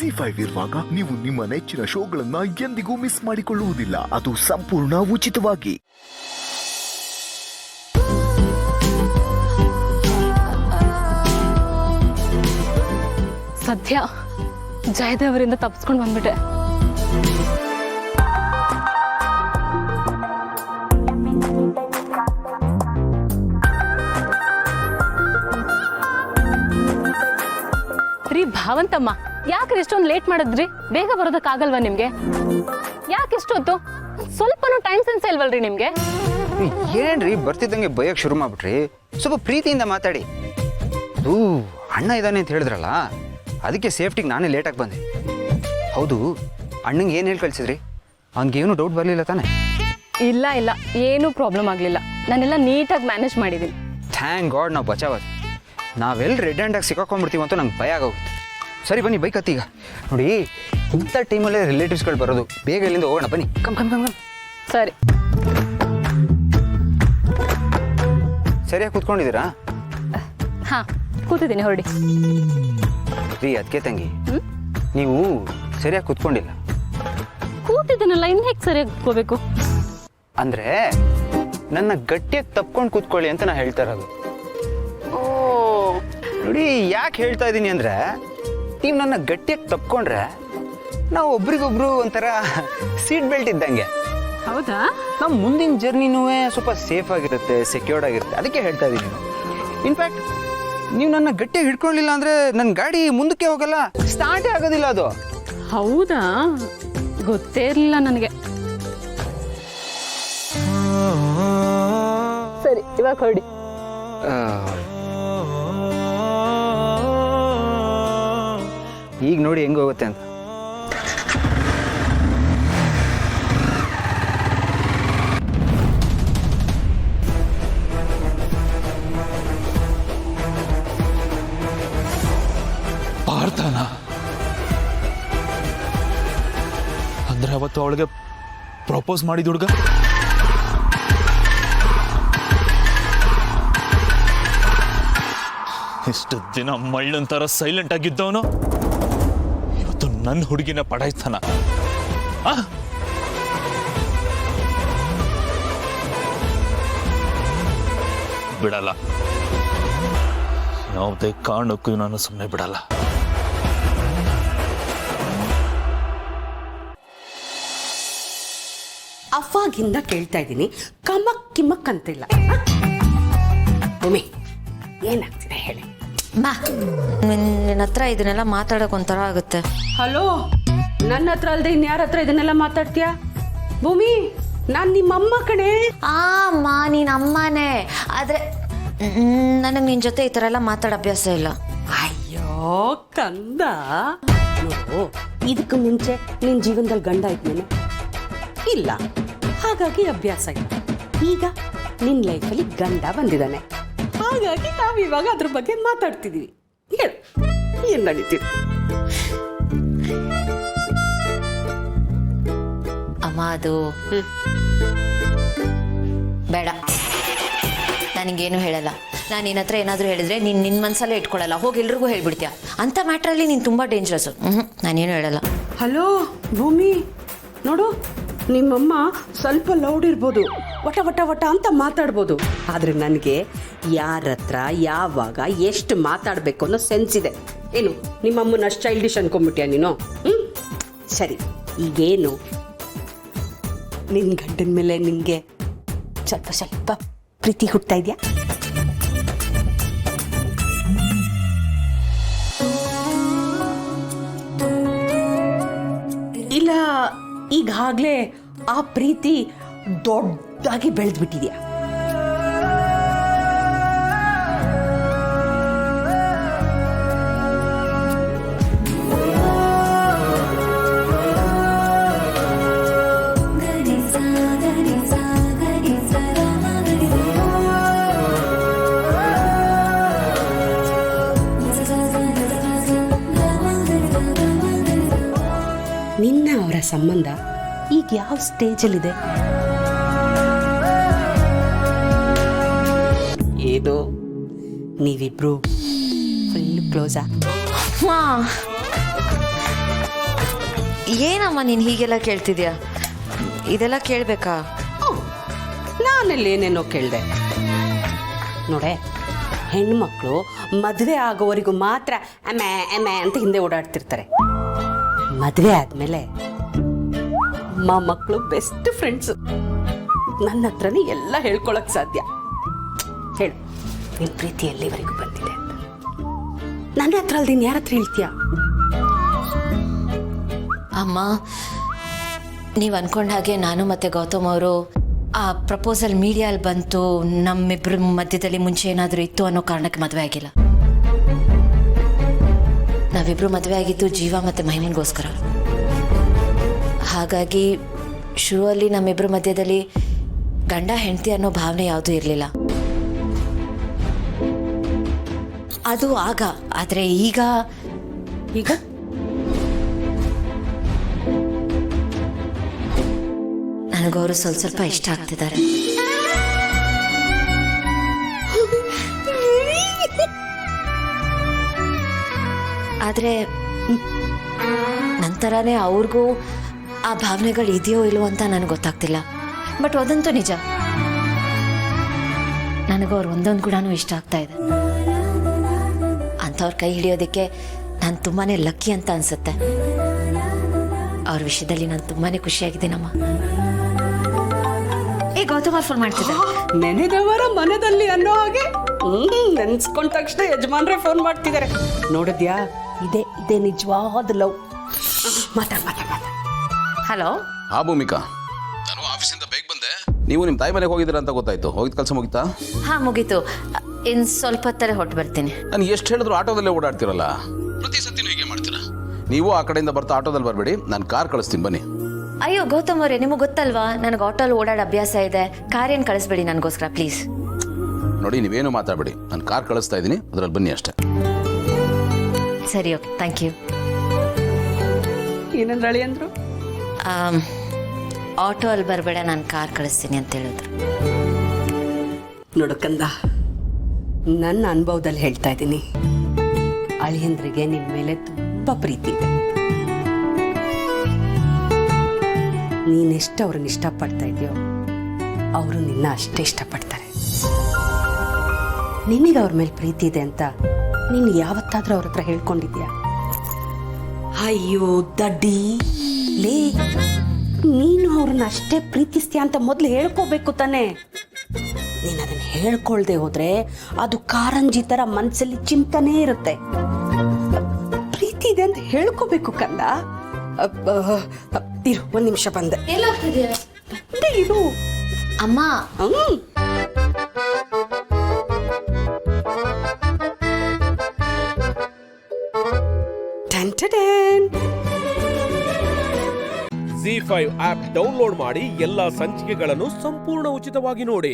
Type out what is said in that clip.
ಜಿ5 ಇರುವಾಗ ನೀವು ನಿಮ್ಮ ನೆಚ್ಚಿನ ಶೋಗಳನ್ನ ಎಂದಿಗೂ ಮಿಸ್ ಮಾಡಿಕೊಳ್ಳುವುದಿಲ್ಲ. ಅದು ಸಂಪೂರ್ಣ ಉಚಿತವಾಗಿ. ಸದ್ಯ ಜಯದೇವರಿಂದ ತಪ್ಪಿಸ್ಕೊಂಡು ಬಂದ್ಬಿಟ್ಟೆ. ರೀ ಭಾವಂತಮ್ಮ, ಯಾಕ್ರಿ ಇಷ್ಟೊಂದು ಲೇಟ್ ಮಾಡಿದ್ರಿ? ಬೇಗ ಬರೋದಕ್ಕಾಗಲ್ವಾ ನಿಮ್ಗೆ? ಯಾಕೆ ಇಷ್ಟೊತ್ತು? ಸ್ವಲ್ಪನೂ ಟೈಮ್ ಸೆನ್ಸ್ ಇಲ್ವಲ್ರಿ ನಿಮ್ಗೆ? ಏನ್ರಿ ಬರ್ತಿದ್ದಂಗೆ ಬಯಕ್ ಶುರು ಮಾಡ್ಬಿಟ್ರಿ? ಸ್ವಲ್ಪ ಪ್ರೀತಿಯಿಂದ ಮಾತಾಡಿ. ಅದು ಅಣ್ಣ ಇದ್ದಾನೆ ಅಂತ ಹೇಳಿದ್ರಲ್ಲ, ಅದಕ್ಕೆ ಸೇಫ್ಟಿಗೆ ನಾನೇ ಲೇಟಾಗಿ ಬಂದೆ. ಹೌದು, ಅಣ್ಣಂಗೆ ಏನು ಹೇಳಿ ಕಳ್ಸಿದ್ರಿ? ಅವ್ನಿಗೇನು ಡೌಟ್ ಬರಲಿಲ್ಲ ತಾನೆ? ಇಲ್ಲ ಇಲ್ಲ, ಏನೂ ಪ್ರಾಬ್ಲಮ್ ಆಗಲಿಲ್ಲ. ನಾನೆಲ್ಲ ನೀಟಾಗಿ ಮ್ಯಾನೇಜ್ ಮಾಡಿದ್ದೀನಿ. ಥ್ಯಾಂಕ್ ಗಾಡ್ ನಾವು ಬಚಾವದು. ನಾವೆಲ್ಲ ರೆಡ್ ಹ್ಯಾಂಡಾಗಿ ಸಿಕ್ಕಾಕೊಂಡ್ಬಿಡ್ತೀವಿ ಅಂತ ನಂಗೆ ಭಯ ಆಗೋಗಿತ್ತು. ಸರಿ ಬನ್ನಿ, ಬೈಕ್ ಹತ್ತೀಗ. ನೋಡಿ, ಇಂಥ ಟೈಮಲ್ಲೇ ರಿಲೇಟಿವ್ಸ್ಗಳು ಬರೋದು. ಬೇಗ ಇಲ್ಲಿಂದ ಹೋಗೋಣ, ಬನ್ನಿ. Come come come come. ಸರಿ, ಸರಿಯಾಗಿ ಕೂತ್ಕೊಂಡಿದ್ದೀರಾ? ಹಾಂ ಕೂತಿದ್ದೀನಿ, ಹೊರಡಿ. ರೀ ಅದಕ್ಕೆ ತಂಗಿ, ನೀವು ಸರಿಯಾಗಿ ಕೂತ್ಕೊಂಡಿಲ್ಲ. ಕೂತಿದ್ದೀನಲ್ಲ, ಇನ್ನು ಹೇಗೆ ಸರಿಯಾಗಿ ಕೂತ್ಕೋಬೇಕು? ಅಂದರೆ ನನ್ನ ಗಟ್ಟಿಯಾಗಿ ತಪ್ಕೊಂಡು ಕೂತ್ಕೊಳ್ಳಿ ಅಂತ ನಾನು ಹೇಳ್ತಾ ಇರೋದು. ಓ ನೋಡಿ, ಯಾಕೆ ಹೇಳ್ತಾ ಇದ್ದೀನಿ ಅಂದರೆ, ನೀವು ನನ್ನ ಗಟ್ಟಿಯಾಗಿ ತಪ್ಕೊಂಡ್ರೆ ನಾವು ಒಬ್ರಿಗೊಬ್ರು ಒಂಥರ ಸೀಟ್ ಬೆಲ್ಟ್ ಇದ್ದಂಗೆ. ಹೌದಾ? ನಮ್ಮ ಮುಂದಿನ ಜರ್ನಿನೂ ಸ್ವಲ್ಪ ಸೇಫ್ ಆಗಿರುತ್ತೆ, ಸೆಕ್ಯೂರ್ಡ್ ಆಗಿರುತ್ತೆ. ಅದಕ್ಕೆ ಹೇಳ್ತಾ ಇದ್ದೀನಿ. ಇನ್ಫ್ಯಾಕ್ಟ್ ನೀವು ನನ್ನ ಗಟ್ಟಿಯಾಗಿ ಹಿಡ್ಕೊಳ್ಳಿಲ್ಲ ಅಂದರೆ ನನ್ನ ಗಾಡಿ ಮುಂದಕ್ಕೆ ಹೋಗಲ್ಲ, ಸ್ಟಾರ್ಟೇ ಆಗೋದಿಲ್ಲ ಅದು. ಹೌದಾ? ಗೊತ್ತೇ ಇರಲಿಲ್ಲ ನನಗೆ. ಸರಿ, ಇವಾಗ ಹೊರಡಿ. ಈಗ ನೋಡಿ ಹೆಂಗೆ ಹೋಗುತ್ತೆ ಅಂತ. ಪಾರ್ಥನ ಅಂದ್ರೆ ಅವತ್ತು ಅವಳಿಗೆ ಪ್ರಪೋಸ್ ಮಾಡಿದ ಹುಡುಗ? ಇಷ್ಟು ದಿನ ಮಳ್ಳನ್ ತರ ಸೈಲೆಂಟ್ ಆಗಿದ್ದವನು ಇವತ್ತು ನನ್ನ ಹುಡುಗಿನ ಪಡಾಯ್ತಾನ. ಬಿಡಲ್ಲ, ಯಾವುದೇ ಕಾರಣಕ್ಕೂ ನಾನು ಸುಮ್ಮನೆ ಬಿಡಲ್ಲ. ಅವಾಗಿಂದ ಕೇಳ್ತಾ ಇದ್ದೀನಿ, ಕಮಕ್ ಕಿಮ್ಮಕ್ ಅಂತಿಲ್ಲ. ಭೂಮಿ, ಏನಾಗ್ತಿದೆ ಹೇಳಿ? ನಿನ್ನ ಹತ್ರ ಇದನ್ನೆಲ್ಲ ಮಾತಾಡೋಕೆ ಒಂಥರ ಆಗುತ್ತೆ. ಹಲೋ, ನನ್ನ ಹತ್ರ ಅಲ್ದೆ ಇನ್ಯಾರ ಹತ್ರ ಇದನ್ನೆಲ್ಲ ಮಾತಾಡ್ತೀಯಾ? ಭೂಮಿ, ನಾನು ನಿಮ್ಮಮ್ಮ ಕಣೆ. ಅಮ್ಮ, ನೀನ್ ಅಮ್ಮನೇ. ಆದ್ರೆ ನನಗೆ ನಿನ್ ಜೊತೆ ಈ ತರ ಎಲ್ಲ ಮಾತಾಡೋ ಅಭ್ಯಾಸ ಇಲ್ಲ. ಅಯ್ಯೋ ಕಂದ, ನೋಡು, ಇದಕ್ಕೂ ಮುಂಚೆ ನಿನ್ನ ಜೀವನದಲ್ಲಿ ಗಂಡ ಇದ್ನೇನೆ ಇಲ್ಲ, ಹಾಗಾಗಿ ಅಭ್ಯಾಸ ಇಲ್ಲ. ಈಗ ನಿನ್ನ ಲೈಫಲ್ಲಿ ಗಂಡ ಬಂದಿದ್ದಾನೆ, ಹಾಗಾಗಿ ನಾವಿವಾಗ ಅದ್ರ ಬಗ್ಗೆ ಮಾತಾಡ್ತಿದೀವಿ. ಹೇಳು, ಏನ್ ನಡೀತೀವಿ? ಅಮ್ಮ, ಅದು ಬೇಡ, ನನಗೇನು ಹೇಳಲ್ಲ. ನಾನು ನಿನ್ನ ಹತ್ರ ಏನಾದರೂ ಹೇಳಿದ್ರೆ ನೀನು ನಿನ್ನ ಮನಸ್ಸಲ್ಲೇ ಇಟ್ಕೊಳ್ಳಲ್ಲ, ಹೋಗಿ ಎಲ್ರಿಗೂ ಹೇಳ್ಬಿಡ್ತೀಯ. ಅಂಥ ಮ್ಯಾಟ್ರಲ್ಲಿ ನೀನು ತುಂಬ ಡೇಂಜರಸ್ಸು. ನಾನೇನು ಹೇಳಲ್ಲ. ಹಲೋ ಭೂಮಿ, ನೋಡು, ನಿಮ್ಮಮ್ಮ ಸ್ವಲ್ಪ ಲೌಡ್ ಇರ್ಬೋದು, ವಟ ವಟ ವಟ ಅಂತ ಮಾತಾಡ್ಬೋದು, ಆದರೆ ನನಗೆ ಯಾರ ಹತ್ರ ಯಾವಾಗ ಎಷ್ಟು ಮಾತಾಡಬೇಕು ಅನ್ನೋ ಸೆನ್ಸ್ ಇದೆ. ಏನು ನಿಮ್ಮಮ್ಮನ ಚೈಲ್ಡಿಶ್ ಅನ್ಕೊಂಡ್ಬಿಟ್ಯಾ ನೀನು? ಸರಿ, ಈಗೇನು ನಿನ್ನ ಗಂಡನ ಮೇಲೆ ನಿನಗೆ ಸ್ವಲ್ಪ ಸ್ವಲ್ಪ ಪ್ರೀತಿ ಹುಟ್ತಾ ಇದೆಯಾ? ಇಲ್ಲ ಈಗಾಗಲೇ ಆ ಪ್ರೀತಿ ದೊಡ್ಡದಾಗಿ ಬೆಳೆದ್ಬಿಟ್ಟಿದ್ಯಾ? ನಿನ್ನ ಅವರ ಸಂಬಂಧ ಈಗ ಯಾವ ಸ್ಟೇಜಲ್ಲಿದೆ? ಏನು ನೀವಿಬ್ರು ಫುಲ್ ಕ್ಲೋಸಾ? ಏನಮ್ಮ ನೀನು ಹೀಗೆಲ್ಲ ಕೇಳ್ತಿದ್ಯಾ? ಇದೆಲ್ಲ ಕೇಳಬೇಕಾ? ನಾನಲ್ಲಿ ಏನೇನೋ ಕೇಳಿದೆ ನೋಡೆ. ಹೆಣ್ಮಕ್ಳು ಮದುವೆ ಆಗೋವರೆಗೂ ಮಾತ್ರ ಅಮ್ಮೆ ಅಮ್ಮೆ ಅಂತ ಹಿಂದೆ ಓಡಾಡ್ತಿರ್ತಾರೆ. ಮದುವೆ ಆದಮೇಲೆ ಮಕ್ಕಳು ಬೆಸ್ಟ್ ಫ್ರೆಂಡ್ಸು. ನನ್ನ ಹತ್ರನೇ ಎಲ್ಲ ಹೇಳ್ಕೊಳಕ್ ಸಾಧ್ಯ. ಹೇಳು, ನಿನ್ನ ಪ್ರೀತಿ ಎಲ್ಲಿವರೆಗೂ ಬಂದಿದೆ ಅಂತ ನನ್ನ ಹತ್ರ ಅಲ್ದಿನ್ ಯಾರ ಹತ್ರ ಹೇಳ್ತೀಯ? ಅಮ್ಮ, ನೀವು ಅನ್ಕೊಂಡ ಹಾಗೆ ನಾನು ಮತ್ತು ಗೌತಮ್ ಅವರು ಆ ಪ್ರಪೋಸಲ್ ಮೀಡಿಯಲ್ಲಿ ಬಂತು, ನಮ್ಮಿಬ್ಬರ ಮಧ್ಯದಲ್ಲಿ ಮುಂಚೆ ಏನಾದರೂ ಇತ್ತು ಅನ್ನೋ ಕಾರಣಕ್ಕೆ ಮದುವೆ ಆಗಿಲ್ಲ. ನಾವಿಬ್ಬರು ಮದುವೆ ಆಗಿದ್ದು ಜೀವ ಮತ್ತು ಮಹಿಮನ್ಗೋಸ್ಕರ. ಹಾಗಾಗಿ ಶುರುವಲ್ಲಿ ನಮ್ಮಿಬ್ಬರ ಮಧ್ಯದಲ್ಲಿ ಗಂಡ ಹೆಂಡತಿ ಅನ್ನೋ ಭಾವನೆ ಯಾವುದೂ ಇರಲಿಲ್ಲ. ಅದು ಆಗ. ಆದರೆ ಈಗ ನನಗವರು ಸ್ವಲ್ಪ ಇಷ್ಟ ಆಗ್ತಿದ್ದಾರೆ. ಆದರೆ ನಂತರನೇ ಅವ್ರಿಗೂ ಆ ಭಾವನೆಗಳು ಇದೆಯೋ ಇಲ್ವೋ ಅಂತ ನನಗೆ ಗೊತ್ತಾಗ್ತಿಲ್ಲ. ಬಟ್ ಅದಂತೂ ನಿಜ, ನನಗವ್ರು ಒಂದೊಂದು ಕೂಡ ಇಷ್ಟ ಆಗ್ತಾ ಇದೆ. ಅಂಥವ್ರ ಕೈ ಹಿಡಿಯೋದಕ್ಕೆ ನಾನು ತುಂಬಾ ಲಕ್ಕಿ ಅಂತ ಅನ್ಸುತ್ತೆ. ಅವ್ರ ವಿಷಯದಲ್ಲಿ ನಾನು ತುಂಬಾ ಖುಷಿಯಾಗಿದ್ದೀನಮ್ಮ. ಏ ಗೌತಮ್ ಫೋನ್ ಮಾಡ್ತಿದ್ದೆ. ನೆನೆದವರ ಮನದಲ್ಲಿ ಅನ್ನೋ ಹಾಗೆ ನೆನ್ಸ್ಕೊಂಡ ತಕ್ಷಣ ಯಜಮಾನ್ರೆ ಫೋನ್ ಮಾಡ್ತಿದ್ದಾರೆ. ನೋಡಿದ್ಯಾ, ಇದೇ ನಿಜವಾದ ಲವ್. ಮಾತಾಡ. ಹಲೋ. ಹಾ ಭೂಮಿಕಾ, ನಾನು ಆಫೀಸಿಂದ ಬೇಗ ಬಂದೆ. ನೀವು ನಿಮ್ಮ ತಾಯಿ ಮನೆಗೆ ಹೋಗಿದ್ದೀರಾ ಅಂತ ಗೊತ್ತಾಯ್ತು. ಹೋಗಿದ ಕೆಲಸ ಮುಗಿತಾ? ಹಾ, ಮುಗೀತು. ಇನ್ನು ಸ್ವಲ್ಪ ಹೊತ್ತಲ್ಲೇ ಹೊಟ್ಟು ಬರ್ತೀನಿ. ನಾನು ಎಷ್ಟು ಹೇಳಿದ್ರು ಆಟೋದಲ್ಲೇ ಓಡಾಡ್ತಿರಲ್ಲ, ಪ್ರತಿ ಸತಿನೂ ಹೀಗೆ ಮಾಡ್ತೀರಾ. ನೀವು ಆ ಕಡೆಯಿಂದ ಬರ್ತಾ ಆಟೋದಲ್ಲಿ ಬರಬೇಡಿ, ನಾನು ಕಾರ್ ಕಳಿಸ್ತೀನಿ, ಬನ್ನಿ. ಅಯ್ಯೋ ಗೌತಮ್ ಅವರೇ, ನಿಮಗೆ ಗೊತ್ತಲ್ವಾ ನನಗೆ ಆಟೋಲ್ಲಿ ಓಡಾಡೋ ಅಭ್ಯಾಸ ಇದೆ. ಕಾರ್ ಏನು ಕಳಿಸ್ಬೇಡಿ ನನಗೋಸ್ಕರ ಪ್ಲೀಸ್. ನೋಡಿ, ನೀವೇನು ಮಾತಾಡಬೇಡಿ, ನಾನು ಕಾರ್ ಕಳಿಸ್ತಾ ಇದ್ದೀನಿ, ಅದರಲ್ಲಿ ಬನ್ನಿ ಅಷ್ಟೇ. ಸರಿ, ಓಕೆ, ಥ್ಯಾಂಕ್ ಯು. ಏನಂದ್ರೆ ಅಳಿ ಅಂದ್ರು? ಆಟೋ ಅಲ್ಲಿ ಬರಬೇಡ, ನಾನು ಕಾರ್ ಕಳಿಸ್ತೀನಿ ಅಂತ ಹೇಳಿದ್ರು. ನೋಡು ಕಂದ, ನನ್ನ ಅನುಭವದಲ್ಲಿ ಹೇಳ್ತಾ ಇದ್ದೀನಿ, ಅಳಿಯಂದ್ರಿಗೆ ನಿನ್ನ ಮೇಲೆ ತುಂಬ ಪ್ರೀತಿ ಇದೆ. ನೀನೆಷ್ಟು ಅವ್ರನ್ನ ಇಷ್ಟಪಡ್ತಾ ಇದೆಯೋ ಅವರು ನಿನ್ನ ಅಷ್ಟೇ ಇಷ್ಟಪಡ್ತಾರೆ. ನಿನಗೆ ಅವ್ರ ಮೇಲೆ ಪ್ರೀತಿ ಇದೆ ಅಂತ ನೀನು ಯಾವತ್ತಾದ್ರೂ ಅವ್ರ ಹತ್ರ ಹೇಳ್ಕೊಂಡಿದ್ಯಾ? ಅಯ್ಯೋ ದಡ್ಡಿ ಲೇ, ನೀನು ಅವ್ರನ್ನ ಅಷ್ಟೇ ಪ್ರೀತಿಸ್ತೀಯ ಅಂತ ಮೊದಲು ಹೇಳ್ಕೋಬೇಕು ತಾನೆ. ನೀನು ಅದನ್ನು ಹೇಳ್ಕೊಳ್ದೆ ಹೋದ್ರೆ ಅದು ಕಾರಂಜಿ ಥರ ಮನಸ್ಸಲ್ಲಿ ಚಿಂತನೆ ಇರುತ್ತೆ. ಪ್ರೀತಿ ಇದೆ ಅಂತ ಹೇಳ್ಕೋಬೇಕು ಕಂದ. ಇರು, ಒಂದು ನಿಮಿಷ ಬಂದೆ. ಇರು ಅಮ್ಮ. ZEE5 ಆಪ್ ಡೌನ್ಲೋಡ್ ಮಾಡಿ ಎಲ್ಲಾ ಸಂಚಿಕೆಗಳನ್ನು ಸಂಪೂರ್ಣ ಉಚಿತವಾಗಿ ನೋಡಿ.